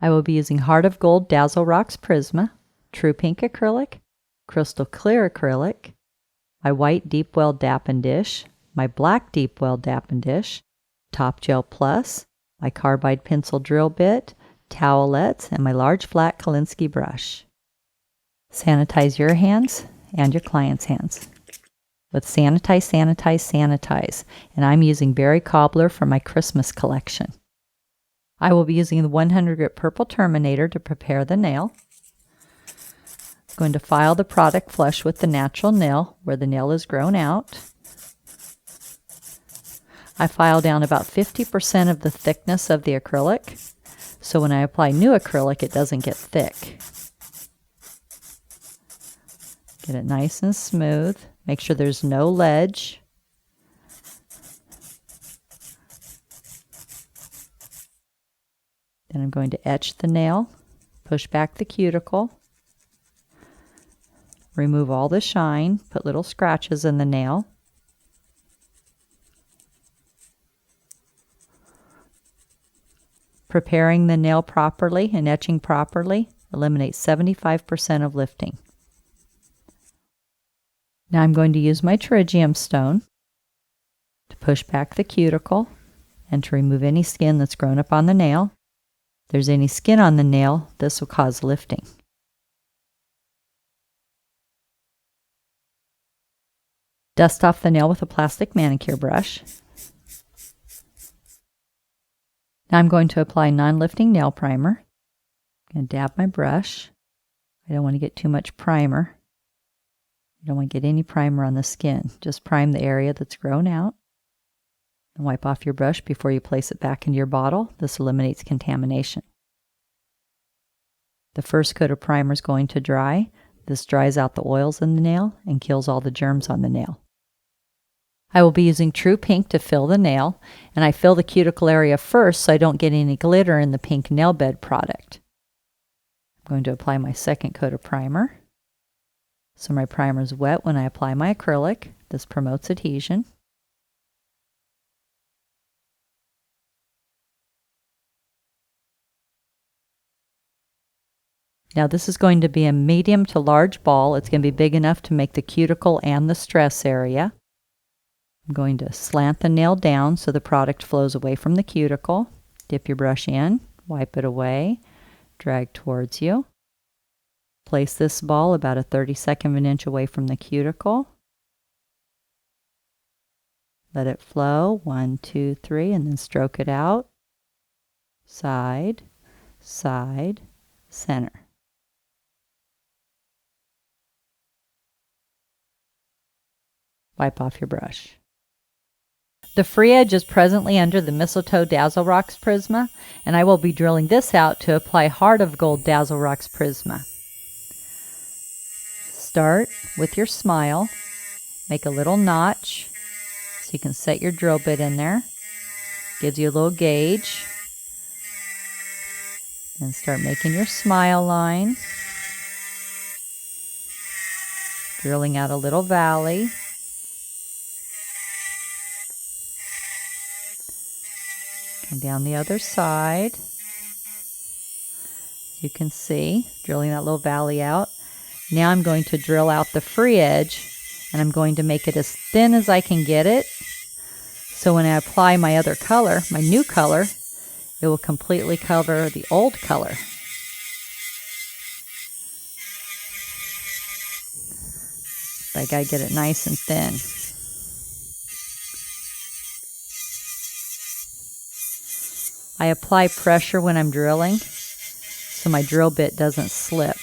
I will be using Heart of Gold Dazzle Rocks Prisma, True Pink acrylic, Crystal Clear acrylic, my white Deep Well Dap and Dish, my black Deep Well Dap and Dish, Top Gel Plus, my carbide pencil drill bit, towelettes, and my large flat Kolinsky brush. Sanitize your hands and your client's hands with Sanitize, Sanitize, Sanitize, and I'm using Berry Cobbler for my Christmas collection. I will be using the 100 grit purple Terminator to prepare the nail. I'm going to file the product flush with the natural nail where the nail is grown out. I file down about 50% of the thickness of the acrylic, so when I apply new acrylic it doesn't get thick. Get it nice and smooth. Make sure there's no ledge. Then I'm going to etch the nail, push back the cuticle, remove all the shine, put little scratches in the nail. Preparing the nail properly and etching properly eliminates 75% of lifting. Now I'm going to use my Pterygium stone to push back the cuticle and to remove any skin that's grown up on the nail. If there's any skin on the nail, this will cause lifting. Dust off the nail with a plastic manicure brush. Now I'm going to apply non-lifting nail primer. I'm going to dab my brush. I don't want to get too much primer. You don't want to get any primer on the skin. Just prime the area that's grown out. And wipe off your brush before you place it back into your bottle. This eliminates contamination. The first coat of primer is going to dry. This dries out the oils in the nail and kills all the germs on the nail. I will be using True Pink to fill the nail, and I fill the cuticle area first so I don't get any glitter in the pink nail bed product. I'm going to apply my second coat of primer. So my primer is wet when I apply my acrylic. This promotes adhesion. Now this is going to be a medium to large ball. It's going to be big enough to make the cuticle and the stress area. I'm going to slant the nail down so the product flows away from the cuticle. Dip your brush in, wipe it away, drag towards you. Place this ball about a 32nd of an inch away from the cuticle. Let it flow, 1, 2, 3, and then stroke it out. Side, side, center. Wipe off your brush. The free edge is presently under the Mistletoe Dazzle Rocks Prisma, and I will be drilling this out to apply Heart of Gold Dazzle Rocks Prisma. Start with your smile, make a little notch so you can set your drill bit in there. Gives you a little gauge. And start making your smile line. Drilling out a little valley. Come down the other side. You can see, drilling that little valley out. Now I'm going to drill out the free edge, and I'm going to make it as thin as I can get it. So when I apply my other color, my new color, it will completely cover the old color. But I gotta get it nice and thin. I apply pressure when I'm drilling, so my drill bit doesn't slip.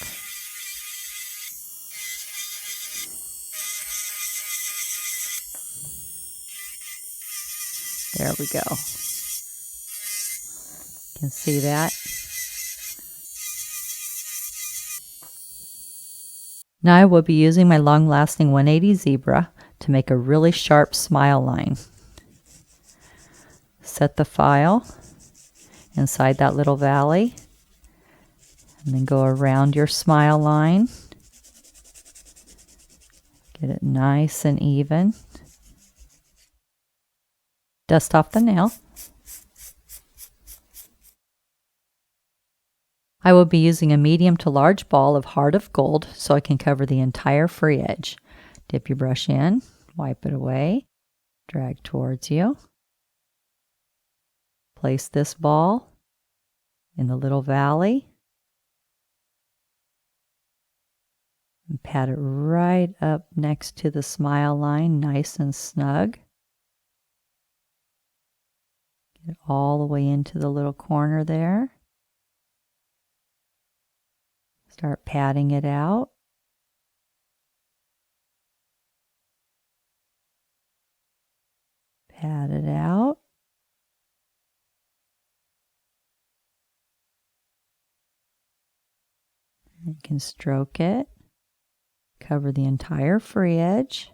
There we go. You can see that. Now I will be using my long-lasting 180 zebra to make a really sharp smile line. Set the file inside that little valley and then go around your smile line. Get it nice and even. Dust off the nail. I will be using a medium to large ball of Heart of Gold so I can cover the entire free edge. Dip your brush in, wipe it away, drag towards you. Place this ball in the little valley and pat it right up next to the smile line, nice and snug. Get it all the way into the little corner there. Start patting it out. Pat it out. You can stroke it. Cover the entire free edge.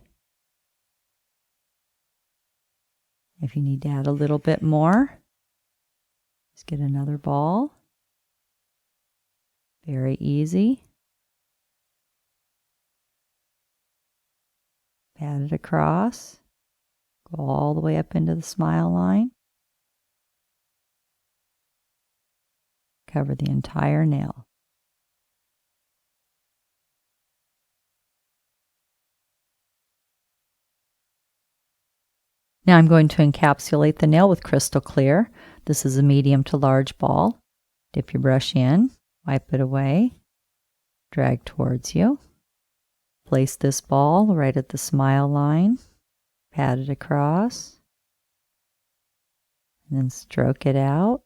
If you need to add a little bit more, just get another ball. Very easy. Pat it across. Go all the way up into the smile line. Cover the entire nail. Now I'm going to encapsulate the nail with crystal clear. This is a medium to large ball. Dip your brush in, wipe it away, drag towards you. Place this ball right at the smile line, pat it across, and then stroke it out.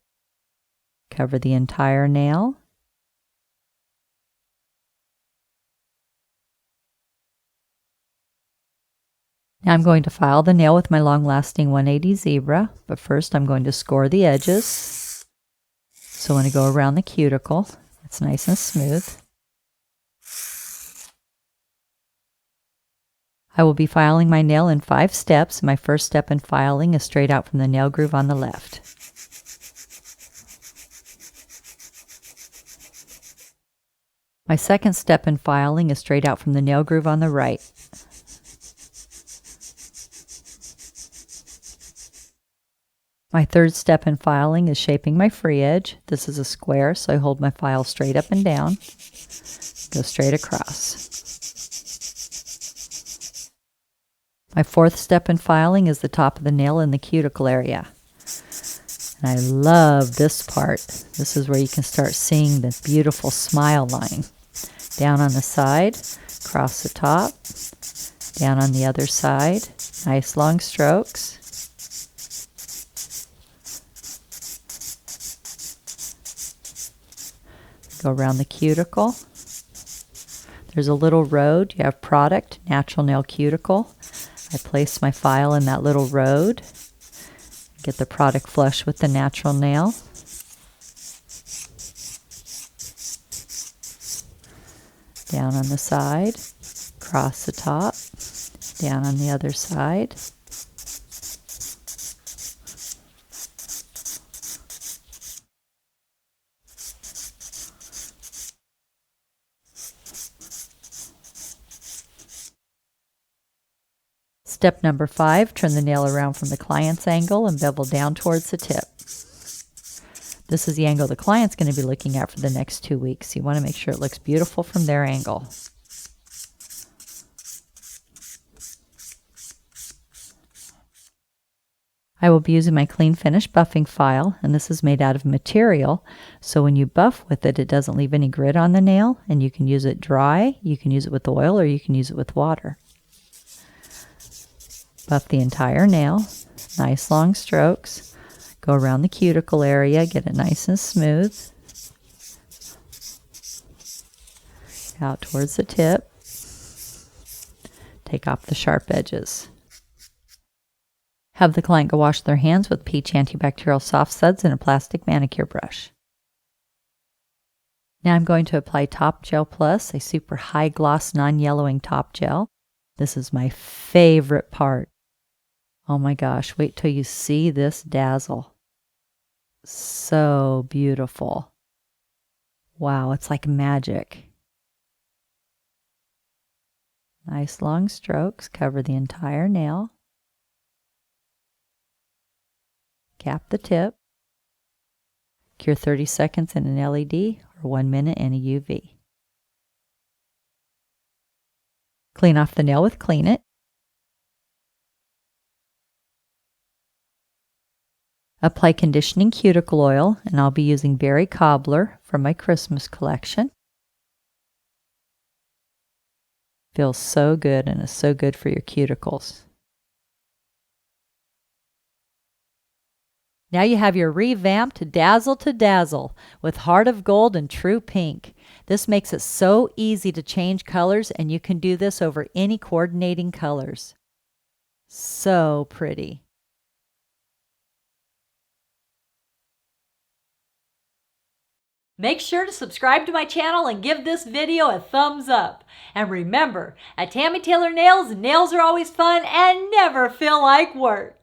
Cover the entire nail. Now I'm going to file the nail with my long-lasting 180 zebra, but first I'm going to score the edges. So when I go around the cuticle, it's nice and smooth. I will be filing my nail in 5 steps. My first step in filing is straight out from the nail groove on the left. My second step in filing is straight out from the nail groove on the right. My third step in filing is shaping my free edge. This is a square, so I hold my file straight up and down. Go straight across. My fourth step in filing is the top of the nail in the cuticle area. And I love this part. This is where you can start seeing the beautiful smile line. Down on the side, across the top, down on the other side. Nice long strokes. Go around the cuticle. There's a little road. You have product, natural nail cuticle. I place my file in that little road. Get the product flush with the natural nail. Down on the side, across the top, down on the other side. Step number 5, turn the nail around from the client's angle and bevel down towards the tip. This is the angle the client's going to be looking at for the next 2 weeks. You want to make sure it looks beautiful from their angle. I will be using my clean finish buffing file, and this is made out of material, so when you buff with it, it doesn't leave any grit on the nail, and you can use it dry, you can use it with oil, or you can use it with water. Buff the entire nail, nice long strokes. Go around the cuticle area, get it nice and smooth. Out towards the tip. Take off the sharp edges. Have the client go wash their hands with peach antibacterial soft suds and a plastic manicure brush. Now I'm going to apply Top Gel Plus, a super high gloss non-yellowing top gel. This is my favorite part. Oh my gosh, wait till you see this dazzle. So beautiful. Wow, it's like magic. Nice long strokes cover the entire nail. Cap the tip. Cure 30 seconds in an LED or 1 minute in a UV. Clean off the nail with Clean It. Apply conditioning cuticle oil, and I'll be using Berry Cobbler from my Christmas collection. Feels so good and is so good for your cuticles. Now you have your revamped Dazzle to Dazzle with Heart of Gold and True Pink. This makes it so easy to change colors, and you can do this over any coordinating colors. So pretty. Make sure to subscribe to my channel and give this video a thumbs up. And remember, at Tammy Taylor Nails, nails are always fun and never feel like work.